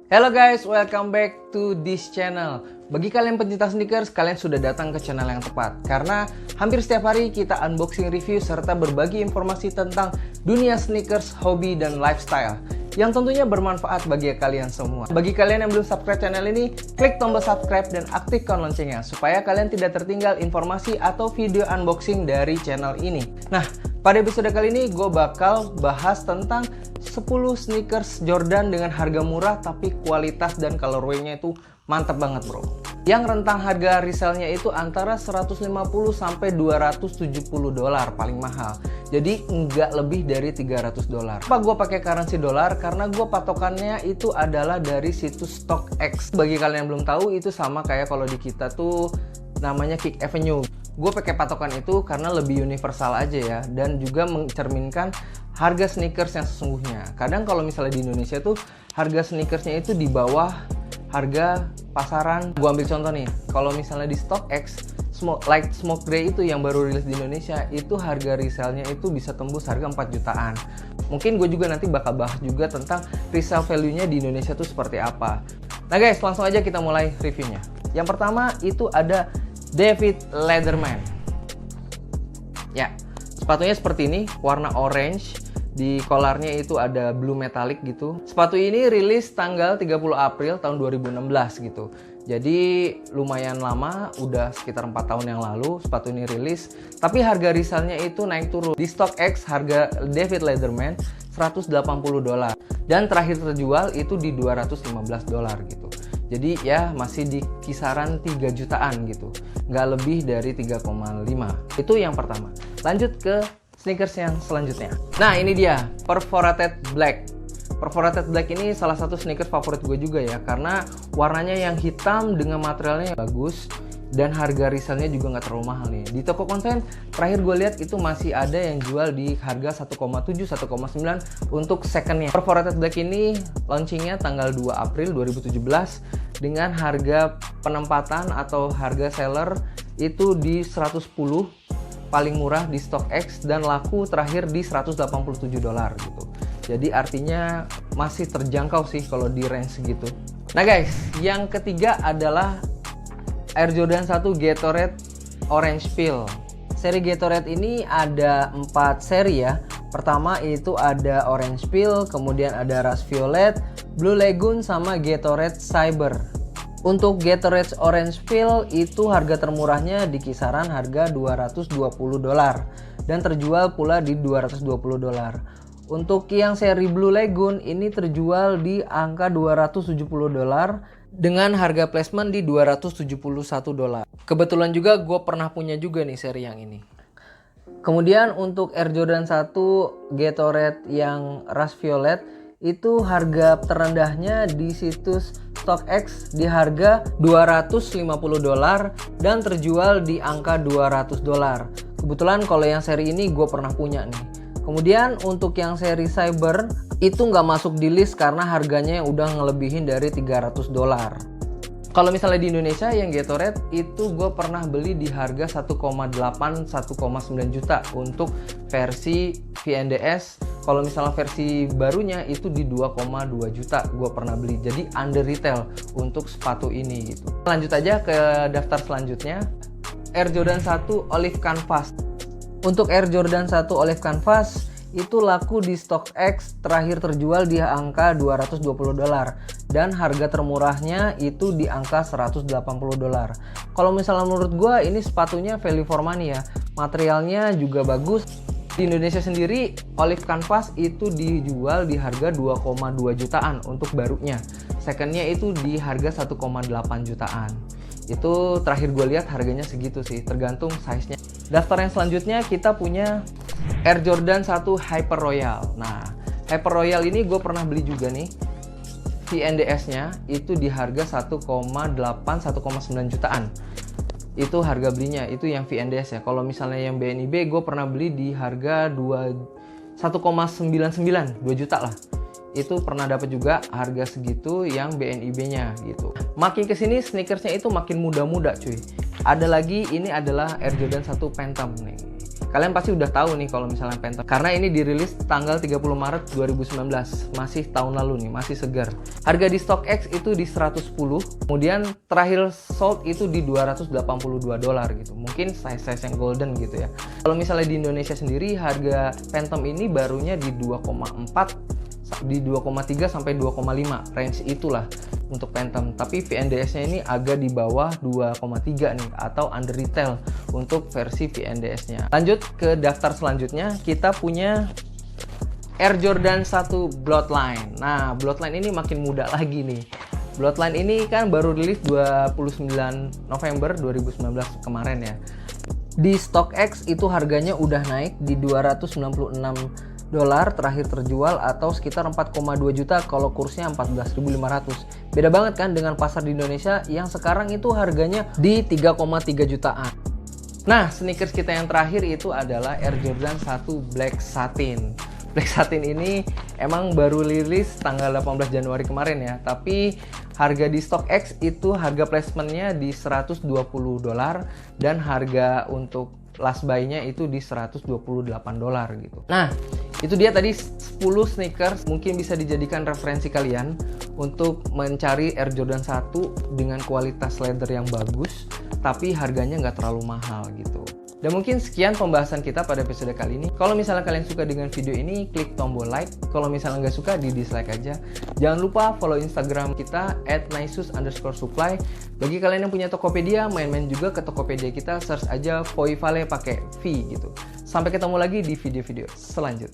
Hello guys, welcome back to this channel. Bagi kalian pencinta sneakers, kalian sudah datang ke channel yang tepat. Karena hampir setiap hari kita unboxing, review, serta berbagi informasi tentang dunia sneakers, hobi, dan lifestyle yang tentunya bermanfaat bagi kalian semua. Bagi kalian yang belum subscribe channel ini, klik tombol subscribe dan aktifkan loncengnya supaya kalian tidak tertinggal informasi atau video unboxing dari channel ini. Nah, pada episode kali ini gue bakal bahas tentang 10 sneakers Jordan dengan harga murah tapi kualitas dan colorway-nya itu mantap banget bro. Yang rentang harga resellnya itu antara 150 sampai 270 dolar paling mahal. Jadi nggak lebih dari 300 dolar. Kenapa gue pakai currency dolar? Karena gue patokannya itu adalah dari situs StockX. Bagi kalian yang belum tahu, itu sama kayak kalau di kita tuh namanya Kick Avenue. Gue pakai patokan itu karena lebih universal aja ya, dan juga mencerminkan harga sneakers yang sesungguhnya. Kadang kalau misalnya di Indonesia tuh harga sneakersnya itu di bawah harga pasaran. Gue ambil contoh nih, kalau misalnya di StockX Light Smoke Gray itu yang baru rilis di Indonesia, itu harga resellnya itu bisa tembus harga 4 jutaan. Mungkin gue juga nanti bakal bahas juga tentang resell value-nya di Indonesia tuh seperti apa. Nah guys, langsung aja kita mulai reviewnya. Yang pertama itu ada David Letterman. Ya, sepatunya seperti ini, warna orange. Di collarnya itu ada blue metallic gitu. Sepatu ini rilis tanggal 30 April tahun 2016 gitu. Jadi lumayan lama, udah sekitar 4 tahun yang lalu sepatu ini rilis. Tapi harga resellnya itu naik turun. Di StockX harga David Letterman 180 dolar. Dan terakhir terjual itu di 215 dolar gitu. Jadi ya masih di kisaran 3 jutaan gitu. Nggak lebih dari 3,5. Itu yang pertama. Lanjut ke sneakers yang selanjutnya. Nah ini dia, Perforated Black. Perforated Black ini salah satu sneakers favorit gue juga ya, karena warnanya yang hitam dengan materialnya yang bagus dan harga resellnya juga nggak terlalu mahal nih. Di toko konven terakhir gue lihat itu masih ada yang jual di harga 1,7, 1,9 untuk secondnya. Perforated Black ini launchingnya tanggal 2 April 2017 dengan harga penempatan atau harga seller itu di 110 paling murah di StockX dan laku terakhir di 187 dolar gitu. Jadi artinya masih terjangkau sih kalau di range segitu. Nah guys, yang ketiga adalah Air Jordan 1 Gatorade Orange Peel. Seri Gatorade ini ada 4 seri ya. Pertama itu ada Orange Peel, kemudian ada Rush Violet, Blue Lagoon, sama Gatorade Cyber. Untuk Gatorade Orange Peel itu harga termurahnya di kisaran harga 220 dolar dan terjual pula di 220 dolar. Untuk yang seri Blue Lagoon ini terjual di angka 270 dolar dengan harga placement di 271 dolar. Kebetulan juga gue pernah punya juga nih seri yang ini. Kemudian untuk Air Jordan 1 Gatorade yang Rush Violet itu harga terendahnya di situs StockX di harga 250 dolar dan terjual di angka 200 dolar. Kebetulan kalau yang seri ini gue pernah punya nih. Kemudian untuk yang seri Cyber itu nggak masuk di list karena harganya yang udah ngelebihin dari 300 dolar. Kalau misalnya di Indonesia yang Gatorade itu gue pernah beli di harga 1,8 1,9 juta untuk versi VNDS. Kalau misalnya versi barunya itu di 2,2 juta gue pernah beli. Jadi under retail untuk sepatu ini gitu. Lanjut aja ke daftar selanjutnya. Air Jordan 1 Olive Canvas. Untuk Air Jordan 1 Olive Canvas itu laku di StockX terakhir terjual di angka 220 dolar dan harga termurahnya itu di angka 180 dolar. Kalau misalnya menurut gue ini sepatunya value for money ya. Materialnya juga bagus. Di Indonesia sendiri Olive Canvas itu dijual di harga 2,2 jutaan untuk barunya. Secondnya itu di harga 1,8 jutaan. Itu terakhir gue lihat harganya segitu sih, tergantung size-nya. Daftar yang selanjutnya kita punya Air Jordan 1 Hyper Royal. Nah, Hyper Royal ini gue pernah beli juga nih. VNDS-nya itu di harga 1,8 1,9 jutaan. Itu harga belinya, itu yang VNDS ya. Kalau misalnya yang BNIB gue pernah beli di harga 1,99 2 juta lah. Itu pernah dapat juga harga segitu yang BNIB-nya gitu. Makin kesini sneakersnya itu makin muda-muda cuy. Ada lagi, ini adalah Air Jordan 1 Phantom nih. Kalian pasti udah tahu nih kalau misalnya Phantom, karena ini dirilis tanggal 30 Maret 2019, masih tahun lalu nih, masih segar. Harga di StockX itu di 110, kemudian terakhir sold itu di $282 gitu. Mungkin size yang golden gitu ya. Kalau misalnya di Indonesia sendiri, harga Phantom ini barunya di 2,3 sampai 2,5 range itulah untuk Phantom. Tapi VNDS-nya ini agak di bawah 2,3 nih, atau under retail untuk versi VNDS-nya. Lanjut ke daftar selanjutnya, kita punya Air Jordan 1 Bloodline. Nah, Bloodline ini makin muda lagi nih. Bloodline ini kan baru rilis 29 November 2019 kemarin ya. Di StockX itu harganya udah naik di $296 terakhir terjual, atau sekitar 4,2 juta kalau kursnya 14.500. Beda banget kan dengan pasar di Indonesia yang sekarang itu harganya di 3,3 jutaan. Nah, sneakers kita yang terakhir itu adalah Air Jordan 1 Black Satin. Black Satin ini emang baru rilis tanggal 18 Januari kemarin ya, tapi harga di StockX itu harga placementnya di $120 dan harga untuk last buy-nya itu di $128 gitu. Nah, itu dia tadi 10 sneakers mungkin bisa dijadikan referensi kalian untuk mencari Air Jordan 1 dengan kualitas leather yang bagus, tapi harganya nggak terlalu mahal gitu. Dan mungkin sekian pembahasan kita pada episode kali ini. Kalau misalnya kalian suka dengan video ini, klik tombol like. Kalau misalnya nggak suka, di dislike aja. Jangan lupa follow Instagram kita @naisus_supply. Bagi kalian yang punya Tokopedia, main-main juga ke Tokopedia kita, search aja Voivale pakai V gitu. Sampai ketemu lagi di video-video selanjutnya.